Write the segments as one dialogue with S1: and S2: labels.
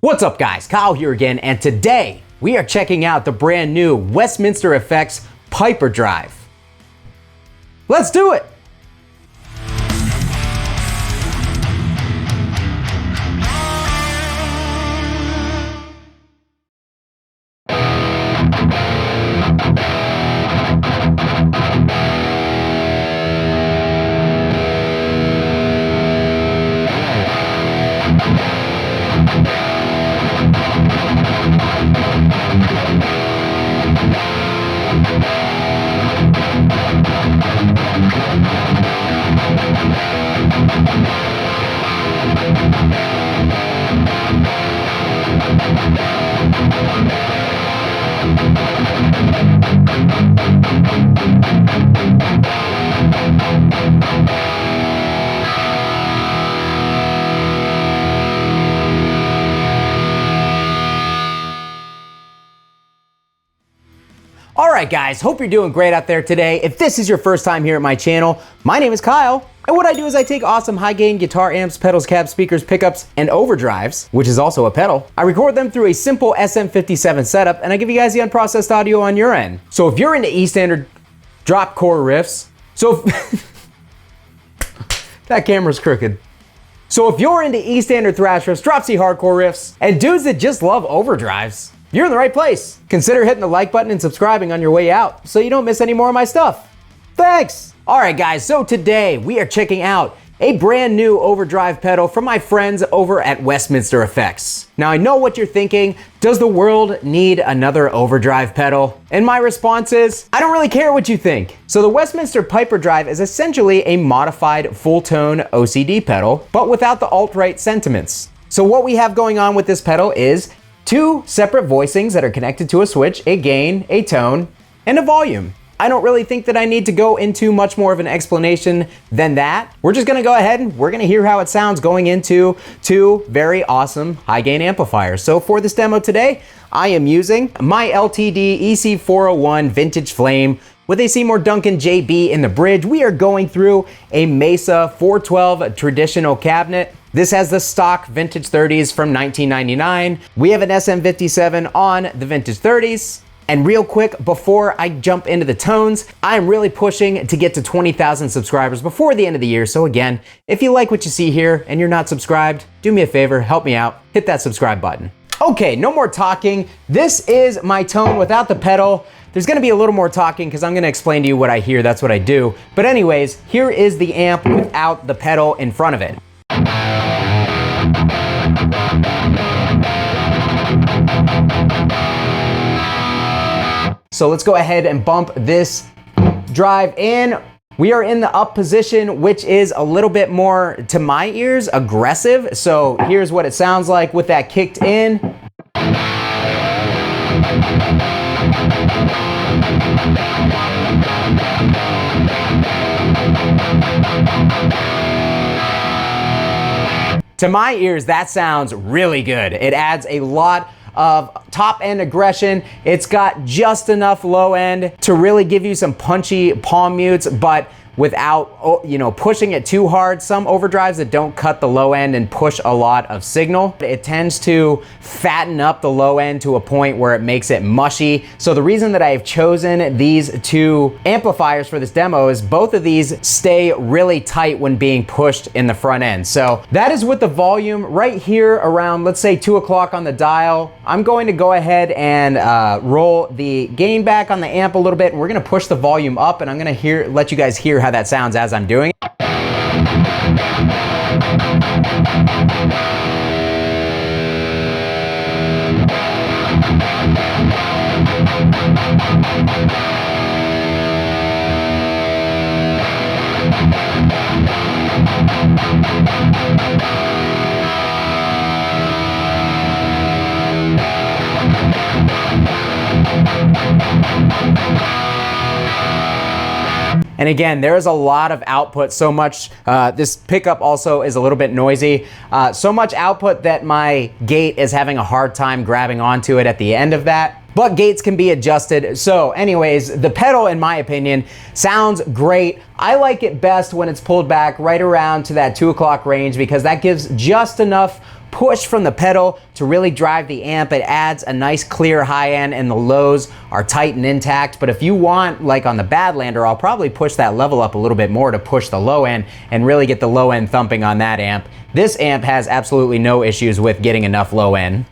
S1: What's up guys, Kyle here again, and today we are checking out the brand new Westminster Effects Piper Drive. Let's do it! Alright guys, hope you're doing great out there today. If this is your first time here at my channel, my name is Kyle, and what I do is I take awesome high gain guitar amps, pedals, cabs, speakers, pickups, and overdrives, which is also a pedal. I record them through a simple SM57 setup, and I give you guys the unprocessed audio on your end. So if you're into E standard drop core riffs, that camera's crooked. So if you're into E standard thrash riffs, drop C hardcore riffs, and dudes that just love overdrives, you're in the right place. Consider hitting the like button and subscribing on your way out so you don't miss any more of my stuff. Thanks! Alright guys, so today we are checking out a brand new overdrive pedal from my friends over at Westminster Effects. Now I know what you're thinking, does the world need another overdrive pedal? And my response is, I don't really care what you think. So the Westminster Piper Drive is essentially a modified full-tone OCD pedal, but without the alt-right sentiments. So what we have going on with this pedal is two separate voicings that are connected to a switch, a gain, a tone, and a volume. I don't really think that I need to go into much more of an explanation than that. We're just gonna go ahead and we're gonna hear how it sounds going into two very awesome high gain amplifiers. So for this demo today, I am using my LTD EC401 Vintage Flame with a Seymour Duncan JB in the bridge. We are going through a Mesa 412 traditional cabinet. This has the stock vintage 30s from 1999. We have an SM57 on the vintage 30s. And real quick, before I jump into the tones, I'm really pushing to get to 20,000 subscribers before the end of the year. So again, if you like what you see here and you're not subscribed, do me a favor, help me out, hit that subscribe button. Okay, no more talking. This is my tone without the pedal. There's gonna be a little more talking because I'm gonna explain to you what I hear, that's what I do. But anyways, here is the amp without the pedal in front of it. So let's go ahead and bump this drive in. We are in the up position, which is a little bit more, to my ears, aggressive. So here's what it sounds like with that kicked in. To my ears, that sounds really good. It adds a lot of top end aggression. It's got just enough low end to really give you some punchy palm mutes, but without, you know, pushing it too hard. Some overdrives that don't cut the low end and push a lot of signal, it tends to fatten up the low end to a point where it makes it mushy. So the reason that I've chosen these two amplifiers for this demo is both of these stay really tight when being pushed in the front end. So that is with the volume right here around, let's say 2 o'clock on the dial. I'm going to go ahead and roll the gain back on the amp a little bit, and we're gonna push the volume up, and I'm gonna let you guys hear how that sounds as I'm doing it. And again, there's a lot of output, so much, this pickup also is a little bit noisy, so much output that my gate is having a hard time grabbing onto it at the end of that. But gates can be adjusted. So anyways, the pedal, in my opinion, sounds great. I like it best when it's pulled back right around to that 2 o'clock range because that gives just enough push from the pedal to really drive the amp. It adds a nice clear high end and the lows are tight and intact. But if you want, like on the Badlander, I'll probably push that level up a little bit more to push the low end and really get the low end thumping on that amp. This amp has absolutely no issues with getting enough low end.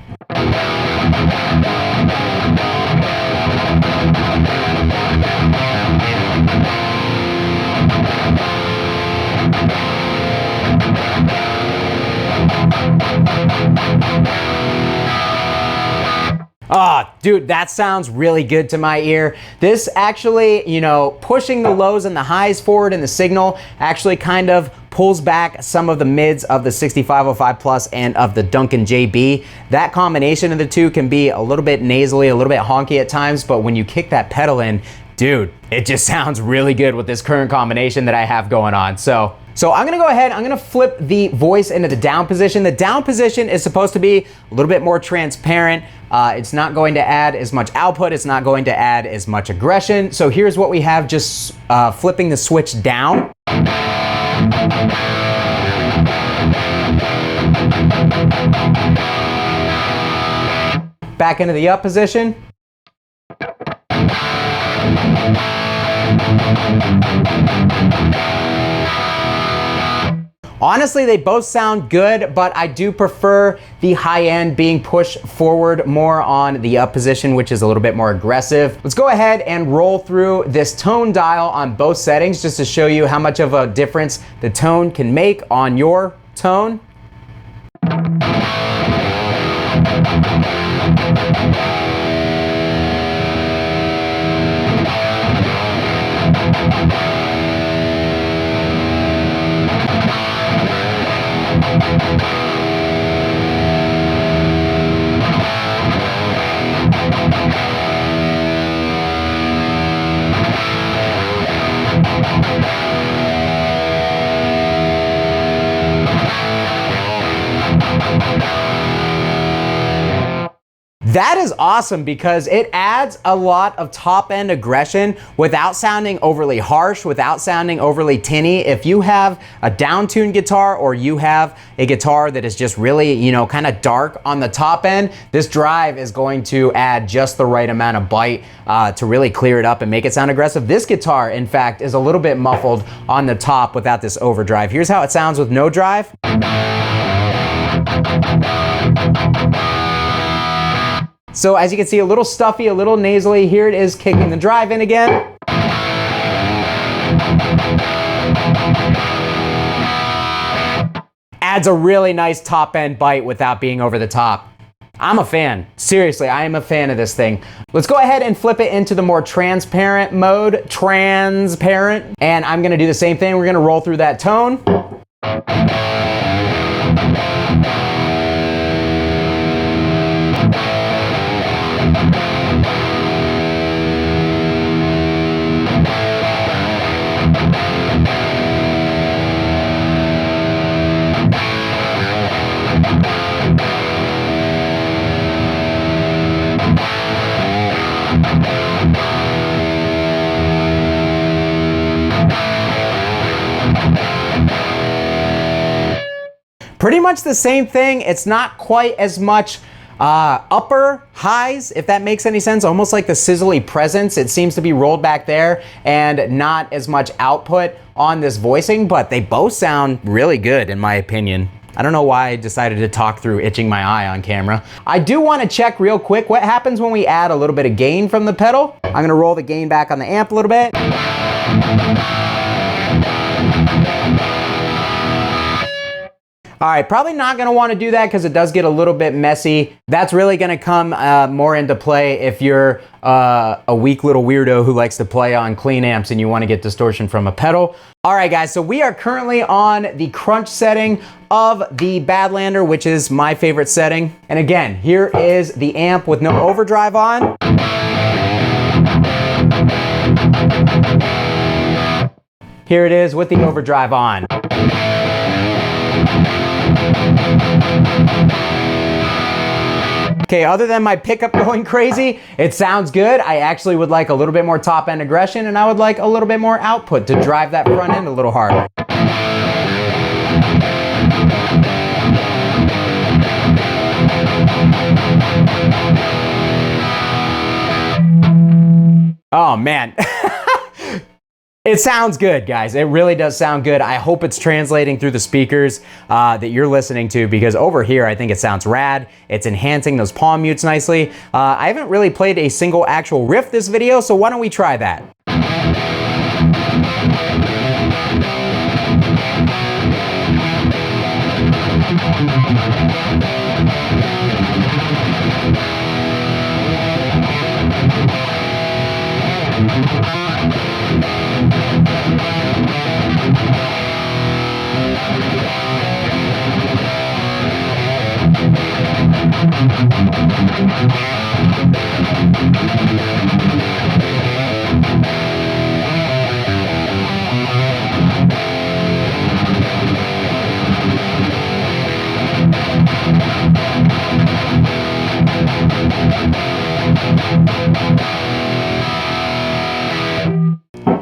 S1: Oh, dude, that sounds really good to my ear. This actually, you know, pushing the lows and the highs forward in the signal actually kind of pulls back some of the mids of the 6505 Plus and of the Duncan JB. That combination of the two can be a little bit nasally, a little bit honky at times, but when you kick that pedal in, dude, it just sounds really good with this current combination that I have going on. So I'm gonna go ahead, I'm gonna flip the voice into the down position. The down position is supposed to be a little bit more transparent. It's not going to add as much output. It's not going to add as much aggression. So here's what we have, just flipping the switch down. Back into the up position. Honestly, they both sound good, but I do prefer the high end being pushed forward more on the up position, which is a little bit more aggressive. Let's go ahead and roll through this tone dial on both settings just to show you how much of a difference the tone can make on your tone. That is awesome because it adds a lot of top end aggression without sounding overly harsh, without sounding overly tinny. If you have a down-tuned guitar or you have a guitar that is just really, you know, kind of dark on the top end, this drive is going to add just the right amount of bite to really clear it up and make it sound aggressive. This guitar, in fact, is a little bit muffled on the top without this overdrive. Here's how it sounds with no drive. So as you can see, a little stuffy, a little nasally. Here it is kicking the drive in again. Adds a really nice top end bite without being over the top. I'm a fan. Seriously, I am a fan of this thing. Let's go ahead and flip it into the more transparent mode. Transparent. And I'm gonna do the same thing. We're gonna roll through that tone. Pretty much the same thing. It's not quite as much upper highs, if that makes any sense, almost like the sizzly presence. It seems to be rolled back there and not as much output on this voicing, but they both sound really good in my opinion. I don't know why I decided to talk through itching my eye on camera. I do want to check real quick what happens when we add a little bit of gain from the pedal. I'm going to roll the gain back on the amp a little bit. All right, probably not gonna wanna do that because it does get a little bit messy. That's really gonna come more into play if you're a weak little weirdo who likes to play on clean amps and you wanna get distortion from a pedal. All right, guys, so we are currently on the crunch setting of the Badlander, which is my favorite setting. And again, here is the amp with no overdrive on. Here it is with the overdrive on. Okay, other than my pickup going crazy, it sounds good. I actually would like a little bit more top end aggression and I would like a little bit more output to drive that front end a little harder. Oh man. It sounds good, guys. It really does sound good. I hope it's translating through the speakers that you're listening to, because over here, I think it sounds rad. It's enhancing those palm mutes nicely. I haven't really played a single actual riff this video, so why don't we try that?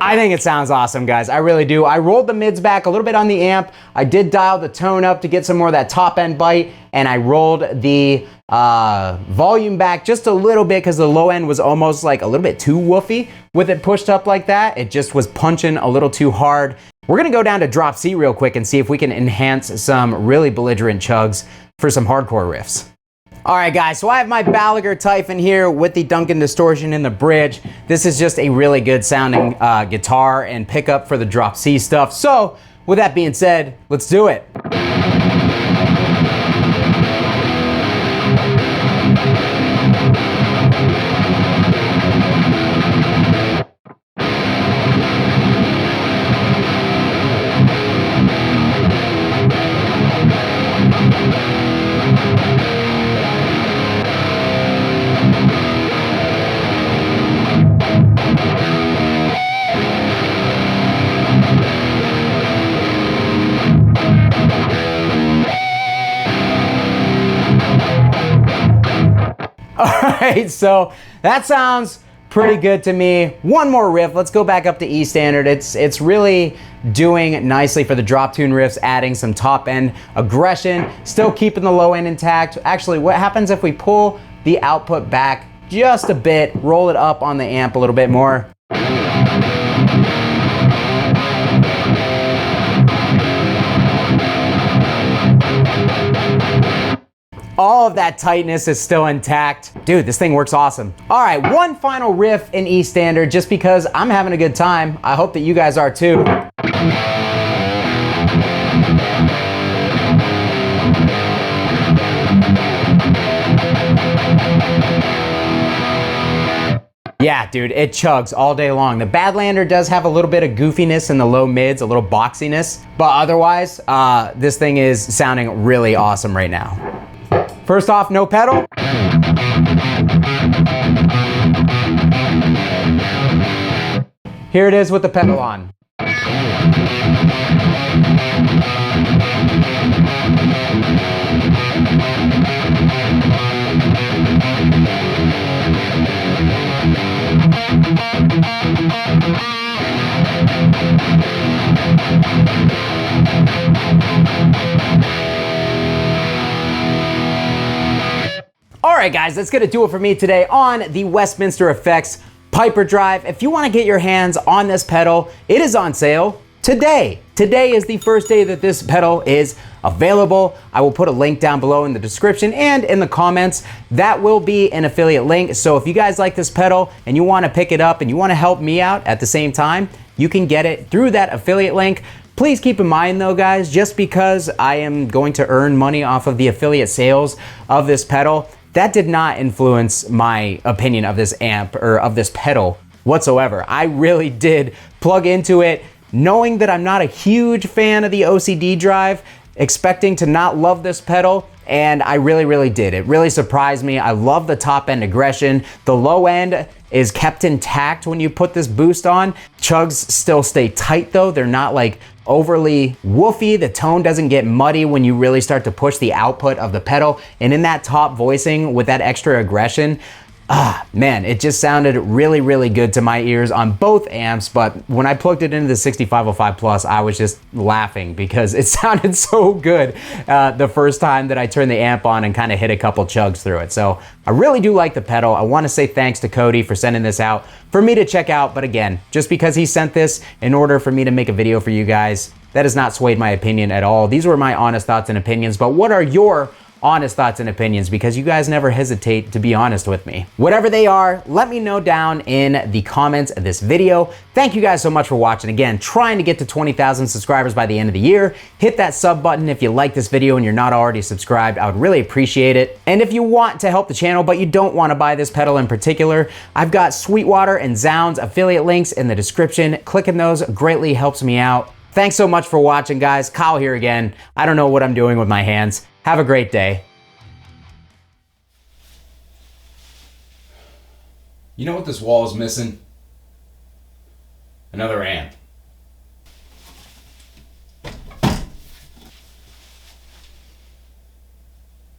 S1: I think it sounds awesome, guys. I really do. I rolled the mids back a little bit on the amp. I did dial the tone up to get some more of that top end bite, and I rolled the volume back just a little bit because the low end was almost like a little bit too woofy with it pushed up like that. It just was punching a little too hard. We're gonna go down to drop C real quick and see if we can enhance some really belligerent chugs for some hardcore riffs. All right, guys, so I have my Badlander Typhon here with the Duncan distortion in the bridge. This is just a really good sounding guitar and pickup for the drop C stuff. So with that being said, let's do it. Alright, so that sounds pretty good to me. One more riff. Let's go back up to E standard. It's really doing nicely for the drop tune riffs, adding some top end aggression, still keeping the low end intact. Actually, what happens if we pull the output back just a bit, roll it up on the amp a little bit more? All of that tightness is still intact. Dude, this thing works awesome. All right, one final riff in E standard, just because I'm having a good time. I hope that you guys are too. Yeah, dude, it chugs all day long. The Badlander does have a little bit of goofiness in the low mids, a little boxiness, but otherwise, this thing is sounding really awesome right now. First off, no pedal. Here it is with the pedal on. Alright guys, that's gonna do it for me today on the Westminster Effects Piper Drive. If you want to get your hands on this pedal, it is on sale today. Today is the first day that this pedal is available. I will put a link down below in the description and in the comments. That will be an affiliate link. So if you guys like this pedal and you want to pick it up and you want to help me out at the same time, you can get it through that affiliate link. Please keep in mind though, guys, just because I am going to earn money off of the affiliate sales of this pedal, that did not influence my opinion of this amp or of this pedal whatsoever. I really did plug into it knowing that I'm not a huge fan of the OCD drive, expecting to not love this pedal, and I really did. It really surprised me. I love the top end aggression. The low end is kept intact when you put this boost on. Chugs still stay tight though. They're not like overly woofy. The tone doesn't get muddy when you really start to push the output of the pedal. And in that top voicing with that extra aggression, Man, it just sounded really, really good to my ears on both amps, but when I plugged it into the 6505 Plus, I was just laughing because it sounded so good the first time that I turned the amp on and kind of hit a couple chugs through it. So I really do like the pedal. I want to say thanks to Cody for sending this out for me to check out, but again, just because he sent this in order for me to make a video for you guys, that has not swayed my opinion at all. These were my honest thoughts and opinions, but what are your honest thoughts and opinions, because you guys never hesitate to be honest with me. Whatever they are, let me know down in the comments of this video. Thank you guys so much for watching. Again, trying to get to 20,000 subscribers by the end of the year. Hit that sub button if you like this video and you're not already subscribed. I would really appreciate it. And if you want to help the channel, but you don't want to buy this pedal in particular, I've got Sweetwater and Zounds affiliate links in the description. Clicking those greatly helps me out. Thanks so much for watching, guys. Kyle here again. I don't know what I'm doing with my hands. Have a great day.
S2: You know what this wall is missing? Another amp.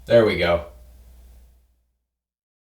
S2: There we go.